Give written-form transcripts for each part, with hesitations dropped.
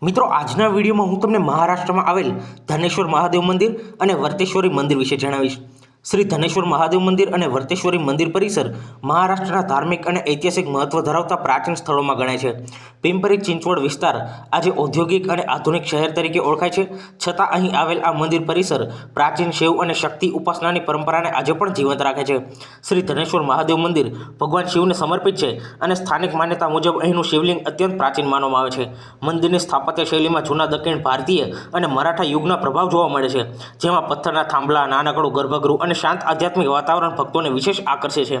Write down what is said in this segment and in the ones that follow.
મિત્રો આજના વિડીયોમાં હું તમને મહારાષ્ટ્રમાં આવેલ ધનેશ્વર મહાદેવ મંદિર અને વર્તેશ્વરી મંદિર વિશે જણાવીશ। શ્રી ધનેશ્વર મહાદેવ મંદિર અને વર્તેશ્વરી મંદિર પરિસર મહારાષ્ટ્રના ધાર્મિક અને ઐતિહાસિક મહત્વ ધરાવતા પ્રાચીન સ્થળોમાં ગણાય છે। પિંપરી ચિંચવડ વિસ્તાર આજે ઔદ્યોગિક અને આધુનિક શહેર તરીકે ઓળખાય છે, છતાં અહીં આવેલ આ મંદિર પરિસર પ્રાચીન શિવ અને શક્તિ ઉપાસનાની પરંપરાને આજે પણ જીવંત રાખે છે। શ્રી ધનેશ્વર મહાદેવ મંદિર ભગવાન શિવને સમર્પિત છે અને સ્થાનિક માન્યતા મુજબ અહીંનું શિવલિંગ અત્યંત પ્રાચીન માનવામાં આવે છે। મંદિરની સ્થાપત્ય શૈલીમાં જૂના દક્ષિણ ભારતીય અને મરાઠા યુગના પ્રભાવ જોવા મળે છે, જેમાં પથ્થરના થાંભલા, નાનકડું ગર્ભગૃહ અને શાંત આધ્યાત્મિક વાતાવરણ ભક્તોને વિશેષ આકર્ષે છે।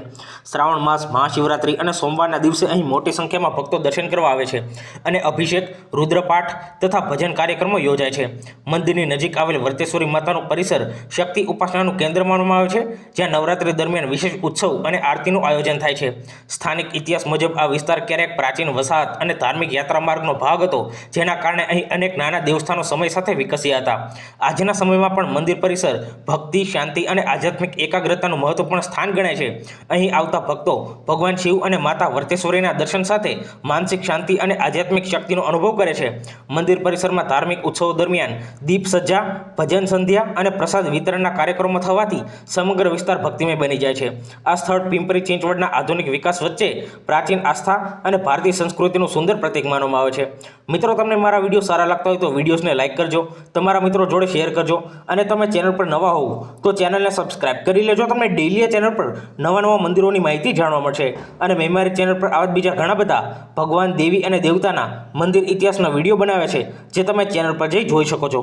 શ્રાવણ માસ, મહાશિવરાત્રિ અને સોમવારના દિવસે અહીં મોટી સંખ્યામાં ભક્તો દર્શન કરવા આવે છે અને અભિષેક, રુદ્રપાઠ તથા ભજન કાર્યક્રમો યોજાય છે। મંદિરની નજીક આવેલ વર્તેશ્વરી માતાનું પરિસર શક્તિ ઉપાસનાનું કેન્દ્ર માનવામાં આવે છે, જ્યાં નવરાત્રિ દરમિયાન વિશેષ ઉત્સવ અને આરતીનું આયોજન થાય છે। સ્થાનિક ઇતિહાસ મુજબ આ વિસ્તાર ક્યારેક પ્રાચીન વસાહત અને ધાર્મિક યાત્રા માર્ગનો ભાગ હતો, જેના કારણે અહીં અનેક નાના દેવસ્થાનો સમય સાથે વિકસ્યા હતા। આજના સમયમાં પણ મંદિર પરિસર ભક્તિ, શાંતિ અને આધ્યાત્મિક એકાગ્રતાનું મહત્વપૂર્ણ સ્થાન ગણાય છે। અહીં આવતા ભક્તો ભગવાન શિવ અને માતા વર્તેશ્વરીના દર્શન સાથે માનસિક શાંતિ અને આધ્યાત્મિક શક્તિનો અનુભવ કરે છે। મંદિર પરિસરમાં ધાર્મિક ઉત્સવો દરમિયાન દીપ સજ્જા, ભજન સંધ્યા અને પ્રસાદ વિતરણના કાર્યક્રમો થવાથી સમગ્ર વિસ્તાર ભક્તિમય બની જાય છે। આ સ્થળ પિંપરી ચિંચવડના આધુનિક વિકાસ વચ્ચે પ્રાચીન આસ્થા અને ભારતીય સંસ્કૃતિનું સુંદર પ્રતીક માનવામાં આવે છે। મિત્રો, તમને મારા વિડીયો સારા લાગતા હોય તો વિડીયોઝને લાઇક કરજો, તમારા મિત્રો જોડે શેર કરજો અને તમે ચેનલ પર નવા હોવ તો ચેનલને સબસ્ક્રાઇબ કરી લેજો। તમને ડેઈલી આ ચેનલ પર નવા મંદિરોની માહિતી જાણવા મળશે અને મેં મારી ચેનલ પર આવા બીજા ઘણા બધા ભગવાન, દેવી અને દેવતાના મંદિર ઇતિહાસના વિડીયો બનાવ્યા છે, જે તમે ચેનલ પર જઈ જોઈ શકો છો।